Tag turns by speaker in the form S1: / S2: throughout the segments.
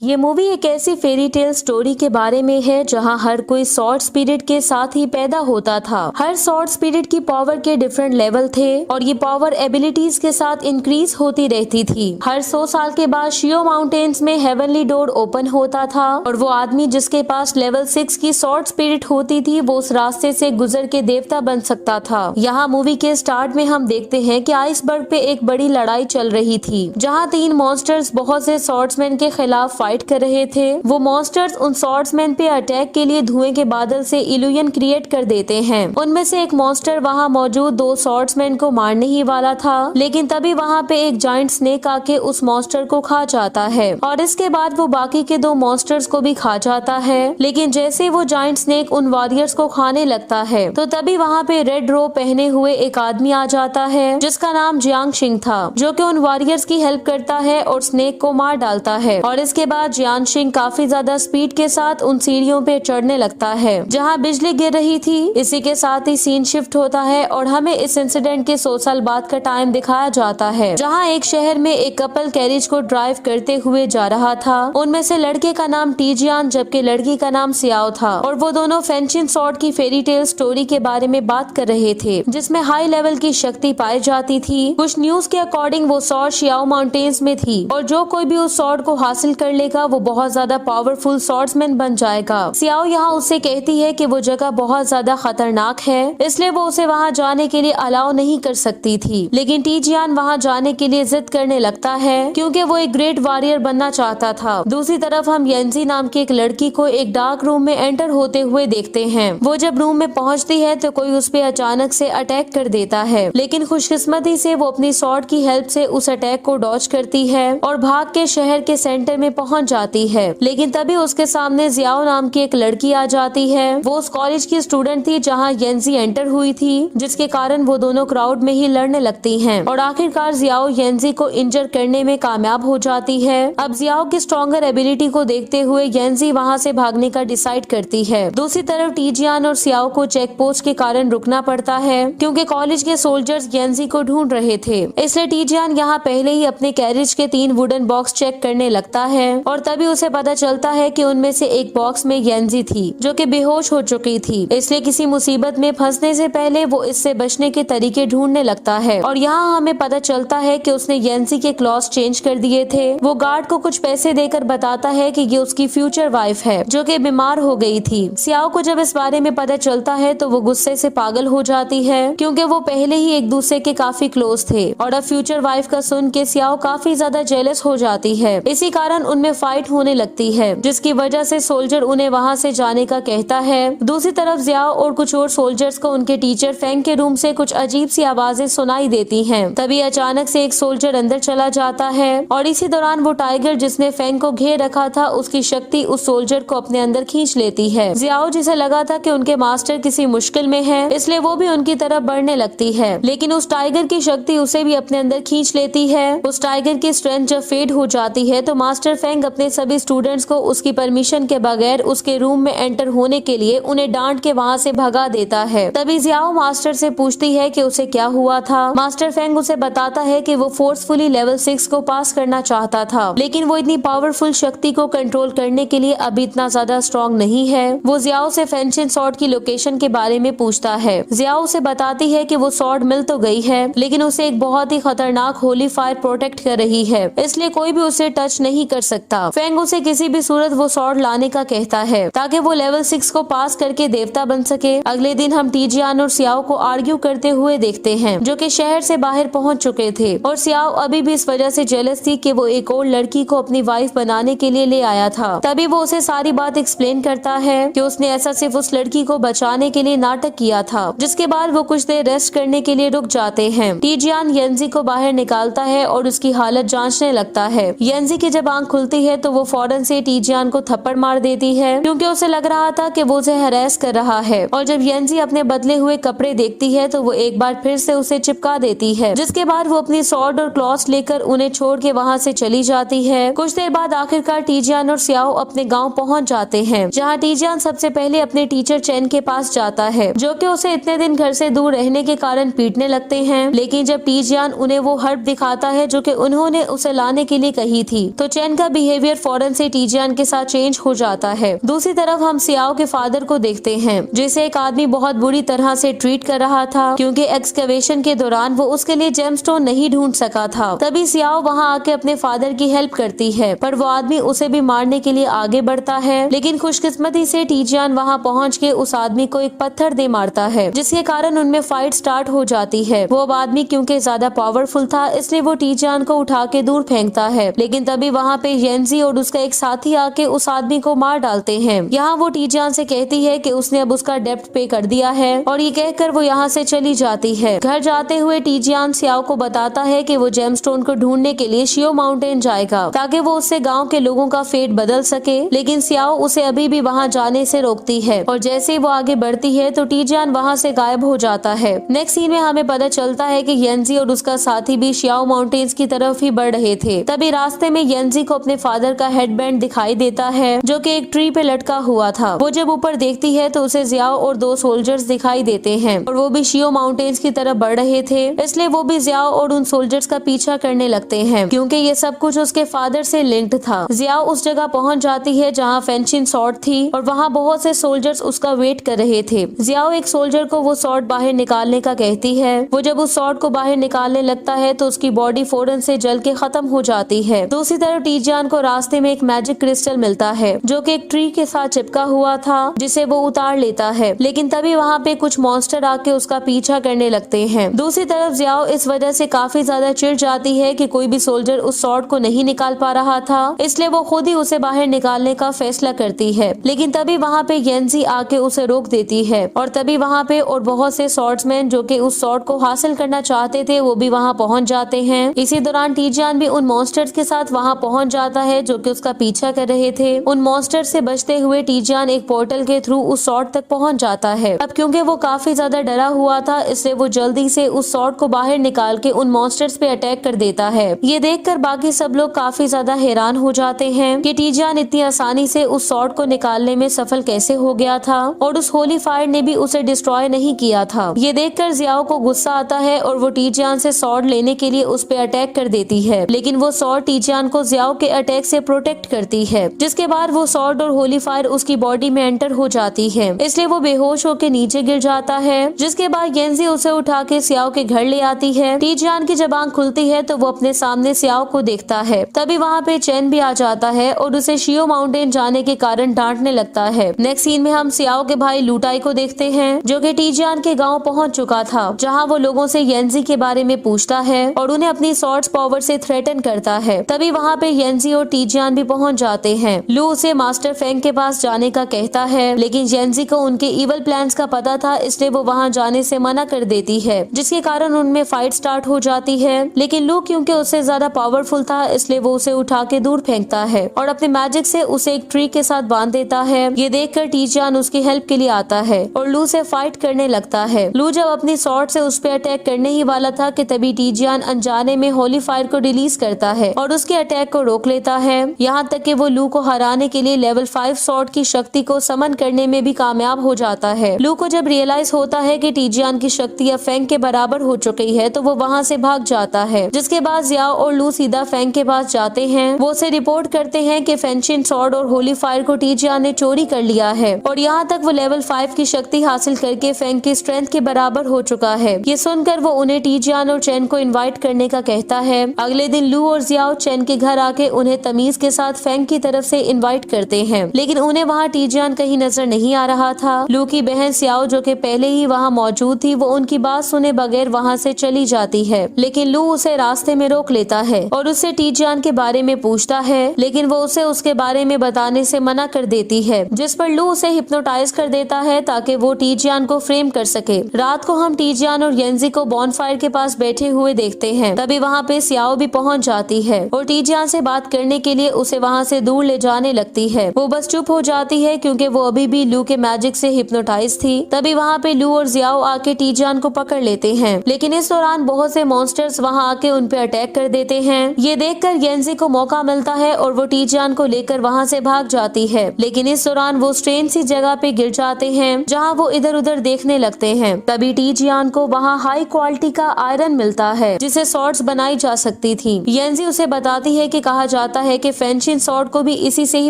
S1: ये मूवी एक ऐसी फेरी टेल स्टोरी के बारे में है जहां हर कोई सॉर्ड स्पिरिट के साथ ही पैदा होता था। हर सॉर्ड स्पिरिट की पावर के डिफरेंट लेवल थे और ये पावर एबिलिटीज के साथ इंक्रीज होती रहती थी। हर 100 साल के बाद शियो माउंटेन्स में हेवनली डोर ओपन होता था और वो आदमी जिसके पास लेवल 6 की सॉर्ड स्पिरिट होती थी वो उस रास्ते से गुजर के देवता बन सकता था। यहाँ मूवी के स्टार्ट में हम देखते हैं कि आइसबर्ग पे एक बड़ी लड़ाई चल रही थी जहाँ 3 मॉन्स्टर्स बहुत से सॉर्ड्समैन के खिलाफ फाइट कर रहे थे। वो मॉन्स्टर्स उन सॉर्ड्समैन पे अटैक के लिए धुएं के बादल से इल्यूजन क्रिएट कर देते हैं। उनमें से एक मॉन्स्टर वहाँ मौजूद 2 सॉर्ड्समैन को मारने ही वाला था, लेकिन तभी वहाँ पे एक जायंट स्नेक आके उस मॉन्स्टर को खा जाता है और इसके बाद वो बाकी के 2 मॉन्स्टर्स को भी खा जाता है। लेकिन जैसे वो जायंट स्नेक उन वॉरियर्स को खाने लगता है तो तभी वहाँ पे रेड रोब पहने हुए एक आदमी आ जाता है जिसका नाम जियांग शिंग था, जो कि उन वॉरियर्स की हेल्प करता है और स्नेक को मार डालता है। और इसके बाद जियांग शिंग काफी ज्यादा स्पीड के साथ उन सीढ़ियों पे चढ़ने लगता है जहाँ बिजली गिर रही थी। इसी के साथ ही सीन शिफ्ट होता है और हमें इस इंसिडेंट के 100 साल बाद का टाइम दिखाया जाता है जहाँ एक शहर में एक कपल कैरिज को ड्राइव करते हुए जा रहा था। उनमें से लड़के का नाम टीजियान जबकि लड़की का नाम सियाओ था और वो दोनों फेंशिन सॉर्ड की फेरी टेल स्टोरी के बारे में बात कर रहे थे जिसमें हाई लेवल की शक्ति पाई जाती थी। कुछ न्यूज के अकॉर्डिंग वो सॉर्ड शियाओ माउंटेन्स में थी और जो कोई भी उस सॉर्ड को हासिल कर लेगा वो बहुत ज्यादा पावरफुल सॉर्ड्समैन बन जाएगा। सियाओ यहाँ उससे कहती है कि वो जगह बहुत ज्यादा खतरनाक है इसलिए वो उसे वहाँ जाने के लिए अलाउ नहीं कर सकती थी, लेकिन टीजियान वहाँ जाने के लिए जिद करने लगता है क्योंकि वो एक ग्रेट वॉरियर बनना चाहता था। दूसरी तरफ हम येंजी नाम की एक लड़की को एक डार्क रूम में एंटर होते हुए देखते हैं। वो जब रूम में पहुँचती है तो कोई उस पे अचानक से अटैक कर देता है, लेकिन खुशकिस्मती से वो अपनी सॉर्ड की हेल्प से उस अटैक को डॉज करती है और भाग के शहर के सेंटर में पहुँच जाती है। लेकिन तभी उसके सामने जियाओ नाम की एक लड़की आ जाती है। वो उस कॉलेज की स्टूडेंट थी जहाँ येंजी एंटर हुई थी, जिसके कारण वो दोनों क्राउड में ही लड़ने लगती हैं और आखिरकार जियाओ येंजी को इंजर करने में कामयाब हो जाती है। अब जियाओ की स्ट्रॉन्गर एबिलिटी को देखते हुए येंजी वहाँ से भागने का डिसाइड करती है। दूसरी तरफ टीजियान और सियाओ को चेक पोस्ट के कारण रुकना पड़ता है क्योंकि कॉलेज के सोल्जर्स येंजी को ढूंढ रहे थे, इसलिए टीजियान यहाँ पहले ही अपने कैरिज के 3 वुडन बॉक्स चेक करने लगता है और तभी उसे पता चलता है कि उनमें से एक बॉक्स में येंजी थी जो कि बेहोश हो चुकी थी, इसलिए किसी मुसीबत में फंसने से पहले वो इससे बचने के तरीके ढूंढने लगता है। और यहाँ हमें पता चलता है कि उसने येंजी के क्लॉथ चेंज कर दिए थे। वो गार्ड को कुछ पैसे देकर बताता है कि ये उसकी फ्यूचर वाइफ है जो कि बीमार हो गई थी। सियाओ को जब इस बारे में पता चलता है तो वो गुस्से से पागल हो जाती है क्योंकि वो पहले ही एक दूसरे के काफी क्लोज थे और अब फ्यूचर वाइफ का सुन के सियाओ काफी ज्यादा जेलस हो जाती है। इसी कारण उनमें फाइट होने लगती है जिसकी वजह से सोल्जर उन्हें वहां से जाने का कहता है। दूसरी तरफ जियाओ और कुछ और सोल्जर्स को उनके टीचर फेंग के रूम से कुछ अजीब सी आवाजें सुनाई देती हैं। तभी अचानक से एक सोल्जर अंदर चला जाता है और इसी दौरान वो टाइगर जिसने फेंग को घेर रखा था उसकी शक्ति उस सोल्जर को अपने अंदर खींच लेती है। जियाओ जिसे लगा था कि उनके मास्टर किसी मुश्किल में है इसलिए वो भी उनकी तरफ बढ़ने लगती है, लेकिन उस टाइगर की शक्ति उसे भी अपने अंदर खींच लेती है। उस टाइगर की स्ट्रेंथ जब फेड हो जाती है तो मास्टर फेंग अपने सभी स्टूडेंट्स को उसकी परमिशन के बगैर उसके रूम में एंटर होने के लिए उन्हें डांट के वहाँ से भगा देता है। तभी जियाओ मास्टर से पूछती है कि उसे क्या हुआ था। मास्टर फेंग उसे बताता है कि वो फोर्सफुली लेवल 6 को पास करना चाहता था, लेकिन वो इतनी पावरफुल शक्ति को कंट्रोल करने के लिए अभी इतना ज्यादा स्ट्रॉन्ग नहीं है। वो जियाओ से फेंशिन सॉर्ड की लोकेशन के बारे में पूछता है। जियाओ उसे बताती है कि वो सॉर्ड मिल तो गई है लेकिन उसे एक बहुत ही खतरनाक होली फायर प्रोटेक्ट कर रही है, इसलिए कोई भी उसे टच नहीं कर सकता। फेंग उसे किसी भी सूरत वो सॉर्ड लाने का कहता है ताकि वो लेवल 6 को पास करके देवता बन सके। अगले दिन हम टीजियान और सियाओ को आर्ग्यू करते हुए देखते हैं जो कि शहर से बाहर पहुंच चुके थे और सियाओ अभी भी इस वजह से जेलस थी कि वो एक और लड़की को अपनी वाइफ बनाने के लिए ले आया था। तभी वो उसे सारी बात एक्सप्लेन करता है कि उसने ऐसा सिर्फ उस लड़की को बचाने के लिए नाटक किया था, जिसके बाद वो कुछ देर रेस्ट करने के लिए रुक जाते हैं। टीजियान येंजी को बाहर निकालता है और उसकी हालत जांचने लगता है। येंजी की जब आंख खुलती है तो वो फौरन से टीजियान को थप्पड़ मार देती है क्योंकि उसे लग रहा था कि वो उसे हरास कर रहा है और जब येंजी अपने बदले हुए कपड़े देखती है तो वो एक बार फिर से उसे चिपका देती है, जिसके बाद वो अपनी सॉर्ड और क्लॉथ्स लेकर उन्हें छोड़ के वहाँ से चली जाती है। कुछ देर बाद आखिरकार टीजियान और सियाओ अपने गाँव पहुँच जाते हैं जहाँ टीजियान सबसे पहले अपने टीचर चैन के पास जाता है जो कि उसे इतने दिन घर से दूर रहने के कारण पीटने लगते हैं। लेकिन जब टीजियान उन्हें वो हर्ब दिखाता है जो कि उन्होंने उसे लाने के लिए कही थी तो चैन का बिहेवियर बिहेवियर फौरन से टीजियान के साथ चेंज हो जाता है। दूसरी तरफ हम सियाओ के फादर को देखते हैं, जिसे एक आदमी बहुत बुरी तरह से ट्रीट कर रहा था क्योंकि एक्सकवेशन के दौरान वो उसके लिए जेमस्टोन नहीं ढूंढ सका था। तभी सियाओ वहाँ आके अपने फादर की हेल्प करती है, पर वो आदमी उसे भी मारने के लिए आगे बढ़ता है। लेकिन खुशकिस्मती से टीजियान वहाँ पहुँच के उस आदमी को एक पत्थर दे मारता है, जिसके कारण उनमें फाइट स्टार्ट हो जाती है। वो अब आदमी क्योंकि ज्यादा पावरफुल था, इसलिए वो टीजियान को उठा के दूर फेंकता है। लेकिन तभी वहाँ पे येंजी और उसका एक साथी आके उस आदमी को मार डालते हैं। यहाँ वो टीजियान से कहती है कि उसने अब उसका डेब्ट पे कर दिया है, और ये कहकर वो यहाँ से चली जाती है। घर जाते हुए टीजियान सियाओ को बताता है कि वो जेमस्टोन को ढूंढने के लिए शियो माउंटेन जाएगा, ताकि वो उससे गाँव के लोगों का फेट बदल सके। लेकिन सियाओ उसे अभी भी वहाँ जाने से रोकती है, और जैसे वो आगे बढ़ती है तो टीजियान वहाँ से गायब हो जाता है। नेक्स्ट सीन में हमें पता चलता है कि येंजी और उसका साथी भी शियाओ माउंटेन्स की तरफ ही बढ़ रहे थे। तभी रास्ते में येंजी को अपने फादर का हेडबैंड दिखाई देता है, जो कि एक ट्री पे लटका हुआ था। वो जब ऊपर देखती है तो उसे जियाओ और 2 सोल्जर्स दिखाई देते हैं, और वो भी शियो माउंटेन्स की तरफ बढ़ रहे थे। इसलिए वो भी जियाओ और उन सोल्जर्स का पीछा करने लगते हैं, क्योंकि ये सब कुछ उसके फादर से लिंक्ड था। जियाओ उस जगह पहुंच जाती है जहाँ फेंशिन सॉर्ड थी, और वहाँ बहुत से सोल्जर्स उसका वेट कर रहे थे। जियाओ एक सोल्जर को वो सॉर्ड बाहर निकालने का कहती है। वो जब उस सॉर्ड को बाहर निकालने लगता है तो उसकी बॉडी फौरन से जल के खत्म हो जाती है। दूसरी तरफ टीजियान को रास्ते में एक मैजिक क्रिस्टल मिलता है, जो कि एक ट्री के साथ चिपका हुआ था, जिसे वो उतार लेता है। लेकिन तभी वहाँ पे कुछ मॉन्स्टर आके उसका पीछा करने लगते हैं। दूसरी तरफ जियाओ इस वजह से काफी ज्यादा चिढ़ जाती है कि कोई भी सोल्जर उस सॉर्ड को नहीं निकाल पा रहा था, इसलिए वो खुद ही उसे बाहर निकालने का फैसला करती है। लेकिन तभी वहाँ पे येंजी आके उसे रोक देती है, और तभी वहाँ पे और बहुत से स्वॉर्ड्समैन जो कि उस सॉर्ड को हासिल करना चाहते थे वो भी वहाँ पहुँच जाते हैं। इसी दौरान टीजियान भी उन मॉन्स्टर्स के साथ वहाँ पहुँच जाता है जो कि उसका पीछा कर रहे थे। उन मॉन्स्टर से बचते हुए टीजियान एक पोर्टल के थ्रू उस सॉर्ड तक पहुँच जाता है। अब क्योंकि वो काफी ज्यादा डरा हुआ था, इसलिए वो जल्दी से उस सॉर्ड को बाहर निकाल के उन मॉन्स्टर्स पे अटैक कर देता है। ये देखकर बाकी सब लोग काफी ज्यादा हैरान हो जाते हैं कि टीजियान इतनी आसानी से उस सॉर्ड को निकालने में सफल कैसे हो गया था, और उस होली फायर ने भी उसे डिस्ट्रॉय नहीं किया था। ये देखकर जियाओ को गुस्सा आता है, और वो टीजियान से सॉर्ड लेने के लिए उस पे अटैक कर देती है। लेकिन वो सॉर्ड टीजियान को जियाओ के अटैक से प्रोटेक्ट करती है, जिसके बाद वो सॉर्ड और होली फायर उसकी बॉडी में एंटर हो जाती है। इसलिए वो बेहोश होकर नीचे गिर जाता है, जिसके बाद येंजी उसे उठा के सियाओ के घर ले आती है। टीजियान की जब आंख खुलती है तो वो अपने सामने सियाओ को देखता है। तभी वहाँ पे चैन भी आ जाता है और उसे शियो माउंटेन जाने के कारण डांटने लगता है। नेक्स्ट सीन में हम सियाओ के भाई लूटाई को देखते हैं, जो कि टीजियान के गांव पहुंच चुका था, जहां वो लोगों से येंजी के बारे में पूछता है और उन्हें अपनी सॉर्ड्स पावर से थ्रेटन करता है। तभी वहाँ पे येंजी और टीजियान भी पहुंच जाते हैं। लू उसे मास्टर फेंग के पास जाने का कहता है, लेकिन येंजी को उनके इवल प्लान्स का पता था, इसलिए वो वहाँ जाने से मना कर देती है, जिसके कारण उनमें फाइट स्टार्ट हो जाती है। लेकिन लू क्योंकि उससे ज्यादा पावरफुल था, इसलिए वो उसे उठा के दूर फेंकता है और अपने मैजिक से उसे एक ट्री के साथ बांध देता है। ये देखकर टीजियान उसकी हेल्प के लिए आता है और लू से फाइट करने लगता है। लू जब अपनी सॉर्ड से उस पे अटैक करने ही वाला था कि तभी टीजियान अनजाने में होली फायर को रिलीज करता है और उसके अटैक को रोक लेता है। यहाँ तक कि वो लू को हराने के लिए लेवल 5 सॉर्ड की शक्ति को समन करने में भी कामयाब हो जाता है। लू को जब रियलाइज होता है कि टीजियान की शक्ति अब फेंग के बराबर हो चुकी है, तो वो वहाँ से भाग जाता है। जिसके बाद जियाओ और लू सीधा फेंग के पास जाते हैं। वो उसे रिपोर्ट करते हैं कि फेंशिन सॉर्ड और होली फायर को टीजियान ने चोरी कर लिया है और यहाँ तक वो लेवल 5 की शक्ति हासिल करके फेंग की स्ट्रेंथ के बराबर हो चुका है। ये सुनकर वो उन्हें टीजियान और चैन को इनवाइट करने का कहता है। अगले दिन लू और जियाओ चैन के घर आके उन्हें तमीज के साथ फेंग की तरफ से इनवाइट करते हैं, लेकिन उन्हें वहाँ टीजियान कहीं नजर नहीं आ रहा था। लू की बहन सियाओ जो कि पहले ही वहाँ मौजूद थी, वो उनकी बात सुने बगैर वहाँ से चली जाती है, लेकिन लू उसे रास्ते में रोक लेता है और उससे टीजियान के बारे में पूछता है, लेकिन वो उसे उसके बारे में बताने से मना कर देती है, जिस पर लू उसे हिप्नोटाइज कर देता है ताकि वो टीजियान को फ्रेम कर सके। रात को हम टीजियान और येंजी को बॉनफायर के पास बैठे हुए देखते हैं। तभी वहाँ पे सियाओ भी पहुँच जाती है और टीजियान से बात करने के लिए उसे वहाँ से दूर ले जाने लगती है। वो बस चुप हो जाती है क्योंकि वो अभी भी लू के मैजिक से हिप्नोटाइज थी। तभी वहाँ पे लू और जियाओ आके टीजियान को पकड़ लेते हैं, लेकिन इस दौरान बहुत से मॉन्स्टर्स वहाँ आके उन पे अटैक कर देते हैं। ये देखकर येंजी को मौका मिलता है और वो टीजियान को लेकर वहाँ से भाग जाती है, लेकिन इस दौरान वो स्ट्रेन सी जगह पे गिर जाते हैं जहाँ वो इधर उधर देखने लगते हैं। तभी टीजियान को वहाँ हाई क्वालिटी का आयरन मिलता है जिसे सॉर्ड्स बनाई जा सकती थी। येंजी उसे बताती है कि कहा जाता बताता है कि फेंशिन सॉर्ड को भी इसी से ही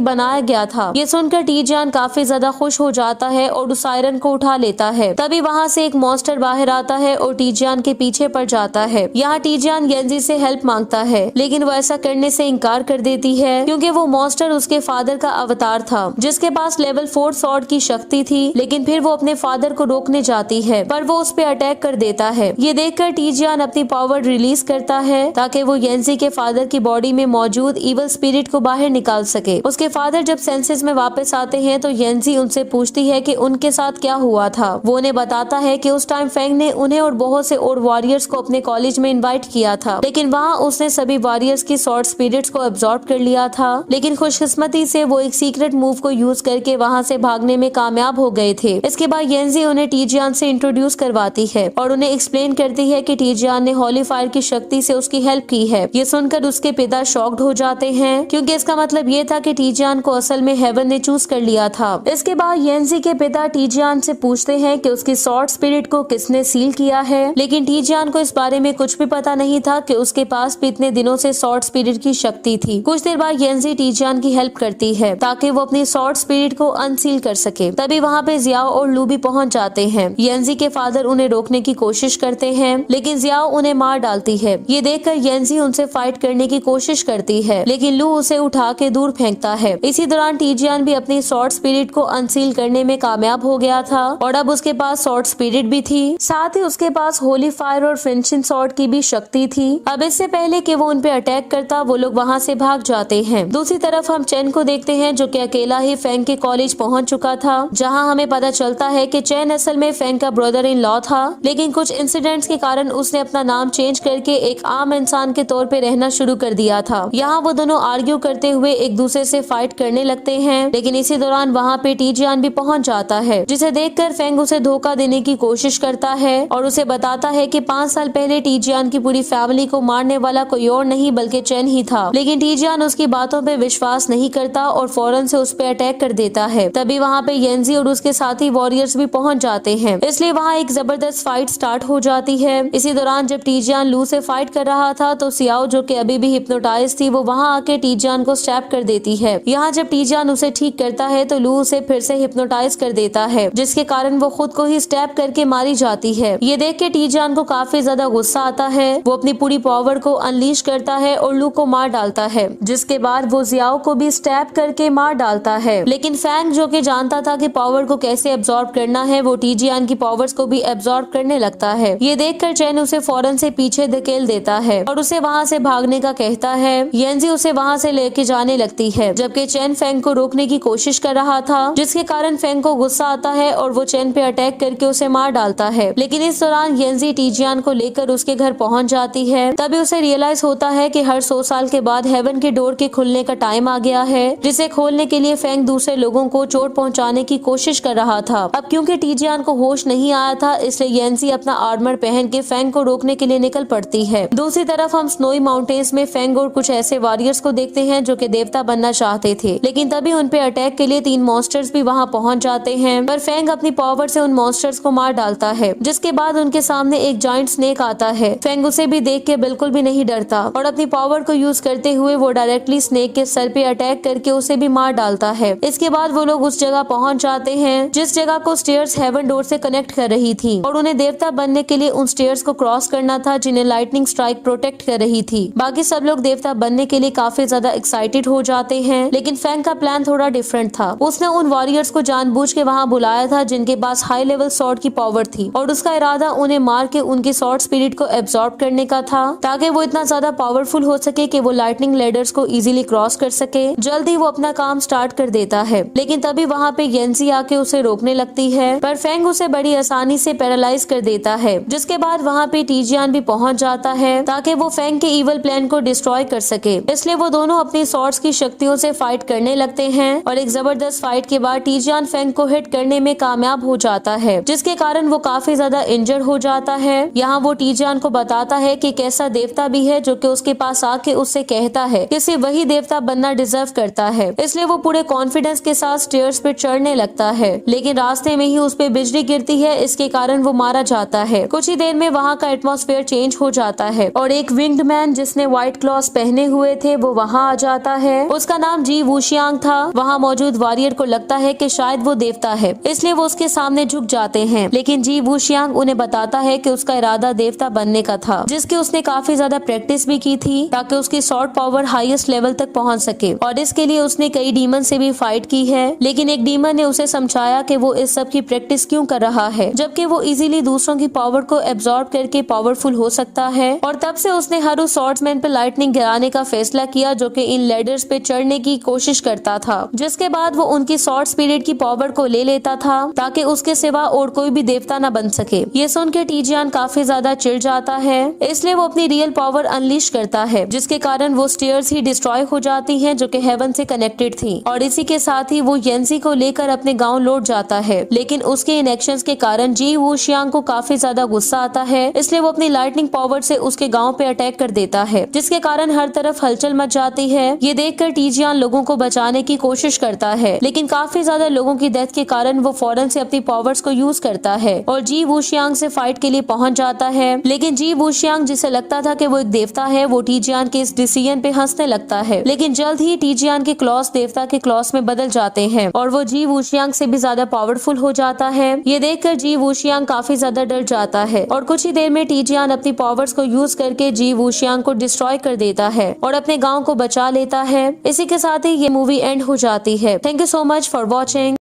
S1: बनाया गया था। ये सुनकर टीजियान काफी ज्यादा खुश हो जाता है और उस आयरन को उठा लेता है। तभी वहाँ से एक मॉन्स्टर बाहर आता है और टीजियान के पीछे पड़ जाता है। यहाँ टीजियान येंजी से हेल्प मांगता है, लेकिन वो ऐसा करने से इनकार कर देती है क्योंकि वो मॉन्स्टर उसके फादर का अवतार था जिसके पास लेवल 4 सॉर्ड की शक्ति थी। लेकिन फिर वो अपने फादर को रोकने जाती है पर वो उस पे अटैक कर देता है। ये देखकर टीजियान अपनी पावर रिलीज करता है ताकि वो येंजी के फादर की बॉडी में मौजूद इवल स्पिरिट को बाहर निकाल सके। उसके फादर जब सेंसेस में वापस आते हैं तो येंजी उनसे पूछती है कि उनके साथ क्या हुआ था। वो उन्हें बताता है कि उस टाइम फेंग ने उन्हें और बहुत से और वॉरियर्स को अपने कॉलेज में इनवाइट किया था, लेकिन वहाँ उसने सभी वॉरियर्स की सॉर्ड स्पिरिट्स को एब्जॉर्ब कर लिया था। लेकिन खुशकिस्मती से वो एक सीक्रेट मूव को यूज करके वहाँ से भागने में कामयाब हो गए थे। इसके बाद येंजी उन्हें टीजियान से इंट्रोड्यूस करवाती है और उन्हें एक्सप्लेन करती है कि टीजियान ने होली फायर की शक्ति से उसकी हेल्प की है। ये सुनकर उसके पिता शॉक्ड हो जाते हैं क्योंकि इसका मतलब ये था कि टीजियान को असल में हेवन ने चूज कर लिया था। इसके बाद येंजी के पिता टीजियान से पूछते हैं कि उसकी सॉर्ड स्पिरिट को किसने सील किया है, लेकिन टीजियान को इस बारे में कुछ भी पता नहीं था कि उसके पास भी इतने दिनों से सॉर्ड स्पिरिट की शक्ति थी। कुछ देर बाद येंजी टीजियान की हेल्प करती है ताकि वो अपनी सॉर्ड स्पिरिट को अनसील कर सके। तभी वहाँ पे जियाओ और लू भी पहुँच जाते हैं। येंजी के फादर उन्हें रोकने की कोशिश करते हैं लेकिन जियाओ उन्हें मार डालती है। ये देखकर येंजी उनसे फाइट करने की कोशिश करती है लेकिन लू उसे उठा के दूर फेंकता है। इसी दौरान टीजियान भी अपनी सॉर्ड स्पिरिट को अनसील करने में कामयाब हो गया था और अब उसके पास सॉर्ड स्पिरिट भी थी, साथ ही उसके पास होली फायर और फेंशिन सॉर्ड की भी शक्ति थी। अब इससे पहले कि वो उन पे अटैक करता वो लोग वहाँ से भाग जाते हैं। दूसरी तरफ हम चेन को देखते हैं जो कि अकेला ही फेंग के कॉलेज पहुंच चुका था, जहां हमें पता चलता है कि चेन असल में फेंग का ब्रदर इन लॉ था, लेकिन कुछ इंसिडेंट्स के कारण उसने अपना नाम चेंज करके एक आम इंसान के तौर पे रहना शुरू कर दिया था। यहाँ वो दोनों आर्ग्यू करते हुए एक दूसरे से फाइट करने लगते हैं, लेकिन इसी दौरान वहाँ पे टीजियान भी पहुंच जाता है, जिसे देखकर फेंग उसे धोखा देने की कोशिश करता है और उसे बताता है कि 5 साल पहले टीजियान की पूरी फैमिली को मारने वाला कोई और नहीं बल्कि चेन ही था। लेकिन टीजियान उसकी बातों पे विश्वास नहीं करता और फौरन से उस पे अटैक कर देता है। तभी वहाँ पे येंजी और उसके साथी वॉरियर्स भी पहुंच जाते हैं, इसलिए वहाँ एक जबरदस्त फाइट स्टार्ट हो जाती है। इसी दौरान जब टीजियान लू से फाइट कर रहा था तो सियाओ जो कि अभी भी हिप्नोटाइज थी वो वहाँ आके टीजियान को स्टैप कर देती है। यहाँ जब टीजियान उसे ठीक करता है तो लू उसे फिर से हिप्नोटाइज कर देता है, जिसके कारण वो खुद को ही स्टैप करके मारी जाती है। ये देख के टीजियान को काफी ज्यादा गुस्सा आता है। वो अपनी पूरी पावर को अनलीश करता है और लू को मार डालता है, जिसके बाद वो जियाओ को भी स्टैप करके मार डालता है। लेकिन फैंग जो कि जानता था कि पावर को कैसे एब्जॉर्ब करना है, वो टीजियान की पावर्स को भी एब्जॉर्ब करने लगता है। ये देखकर चैन उसे फौरन से पीछे धकेल देता है और उसे वहाँ से भागने का कहता है। येंजी उसे वहाँ से लेके जाने लगती है, जबकि चैन फैंग को रोकने की कोशिश कर रहा था, जिसके कारण फैंग को गुस्सा आता है और वो चैन पे अटैक करके उसे मार डालता है। लेकिन इस दौरान येंजी टीजियान को लेकर उसके घर पहुंच जाती है। तभी उसे रियलाइज होता है कि हर 100 साल के बाद हेवन के डोर के खुलने का टाइम आ गया है, जिसे खोलने के लिए फैंग दूसरे लोगों को चोट पहुंचाने की कोशिश कर रहा था। अब क्योंकि टीजियान को होश नहीं आया था, इसलिए येंजी अपना आर्मर पहन के फैंग को रोकने के लिए निकल पड़ती है। दूसरी तरफ हम स्नोई माउंटेन्स में फैंग और कुछ ऐसे वॉरियर्स को देखते हैं जो कि देवता बनना चाहते थे, लेकिन तभी उन पे अटैक के लिए 3 मॉन्स्टर्स भी वहाँ पहुँच जाते हैं, पर फैंग अपनी पावर से उन मॉन्स्टर्स को मार डालता है। जिसके बाद उनके सामने एक जायंट स्नेक आता है। फैंग उसे भी देख के बिल्कुल भी नहीं डरता और अपनी पावर को यूज करते हुए वो डायरेक्टली स्नेक के सर पे अटैक करके उसे भी मार डालता है। इसके बाद वो लोग उस जगह पहुंच जाते हैं जिस जगह को स्टेयर्स हेवन डोर से कनेक्ट कर रही थी, और उन्हें देवता बनने के लिए उन स्टेयर्स को क्रॉस करना था जिन्हें लाइटनिंग स्ट्राइक प्रोटेक्ट कर रही थी। बाकी सब लोग देवता बनने के लिए काफी ज्यादा एक्साइटेड हो जाते हैं, लेकिन फैंग का प्लान थोड़ा डिफरेंट था। उसने उन वॉरियर्स को जानबूझ के वहाँ बुलाया था जिनके पास हाई लेवल सॉर्ड की पावर थी, और उसका इरादा उन्हें मार के उनकी सॉर्ड स्पिरिट को एब्जॉर्ब करने का था, ताकि वो इतना ज्यादा पावरफुल हो सके कि वो लाइटनिंग लेडर्स को इजीली क्रॉस कर सके। जल्दी वो अपना काम स्टार्ट कर देता है, लेकिन तभी वहाँ पे येंजी आके उसे रोकने लगती है, पर फैंग उसे बड़ी आसानी से पैरालाइज कर देता है। जिसके बाद वहाँ पे टीजियान भी पहुँच जाता है ताकि वो फैंग के इवल प्लान को डिस्ट्रॉय कर सके। इसलिए वो दोनों अपनी सॉर्ड्स की शक्तियों से फाइट करने लगते हैं, और एक जबरदस्त फाइट के बाद टीजियान फैंग को हिट करने में कामयाब हो जाता है, जिसके कारण वो काफी ज्यादा इंजर्ड हो जाता है। यहाँ वो टीजियान को बताता है कि कैसा देवता भी है जो कि उसके पास आके उससे कहता है कि सिर्फ वही देवता बनना डिजर्व करता है। इसलिए वो पूरे कॉन्फिडेंस के साथ स्टेयर्स पे चढ़ने लगता है, लेकिन रास्ते में ही उस पे बिजली गिरती है, इसके कारण वो मारा जाता है। कुछ ही देर में वहाँ का एटमॉस्फेयर चेंज हो जाता है और एक विंग्ड मैन जिसने व्हाइट क्लॉथ्स पहने हुए थे के वो वहाँ आ जाता है। उसका नाम जी वूशियांग था। वहाँ मौजूद वॉरियर को लगता है कि शायद वो देवता है, इसलिए वो उसके सामने झुक जाते हैं, लेकिन जी वूशियांग उन्हें बताता है कि उसका इरादा देवता बनने का था, जिसकी उसने काफी ज्यादा प्रैक्टिस भी की थी ताकि उसकी स्वॉर्ड पावर हाईएस्ट लेवल तक पहुंच सके, और इसके लिए उसने कई डीमन से भी फाइट की है। लेकिन एक डीमन ने उसे समझाया कि वो इस सब की प्रैक्टिस क्यों कर रहा है, जबकि वो इजीली दूसरों की पावर को एब्जॉर्ब करके पावरफुल हो सकता है। और तब से उसने हर उस स्वॉर्ड्समैन पे लाइटनिंग गिराने का फैसला किया जो कि इन लेडर्स पे चढ़ने की कोशिश करता था, जिसके बाद वो उनकी स्वॉर्ड स्पिरिट की पावर को ले लेता था ताकि उसके सिवा और कोई भी देवता न बन सके। ये सुन के टीजियान काफी ज्यादा चिढ़ जाता है, इसलिए वो अपनी रियल पावर अनलीश करता है, जिसके कारण वो स्टेयर्स ही डिस्ट्रॉय हो जाती हैं जो कि हेवन से कनेक्टेड थी। और इसी के साथ ही वो येंसी को लेकर अपने गांव लौट जाता है, लेकिन उसके इन एक्शंस के कारण जी वूशियांग को काफी ज्यादा गुस्सा आता है, इसलिए वो अपनी लाइटनिंग पावर से उसके गांव पे अटैक कर देता है, जिसके कारण हर तरफ हलचल मच जाती है। ये देखकर टीजियान लोगों को बचाने की कोशिश करता है, लेकिन काफी ज्यादा लोगों की डेथ के कारण वो फौरन से अपनी पावर्स को यूज करता है और जी वूशियांग से फाइट के लिए पहुंच जाता है। लेकिन जी वूशियांग, जिसे लगता था कि वो एक देवता है, वो टीजियान के इस डिसीजन पे हंसने लगता है। लेकिन जल्द ही टीजियान के क्लॉस देवता के क्लॉस में बदल जाते हैं और वो जी वूशियांग से भी ज्यादा पावरफुल हो जाता है। ये देखकर जी वूशियांग काफी ज्यादा डर जाता है और कुछ ही देर में टीजियान अपनी पावर्स को यूज करके जी वूशियांग को डिस्ट्रॉय कर देता है और अपने गाँव को बचा लेता है। इसी के साथ ही ये मूवी एंड हो जाती है। Thank you so much for watching.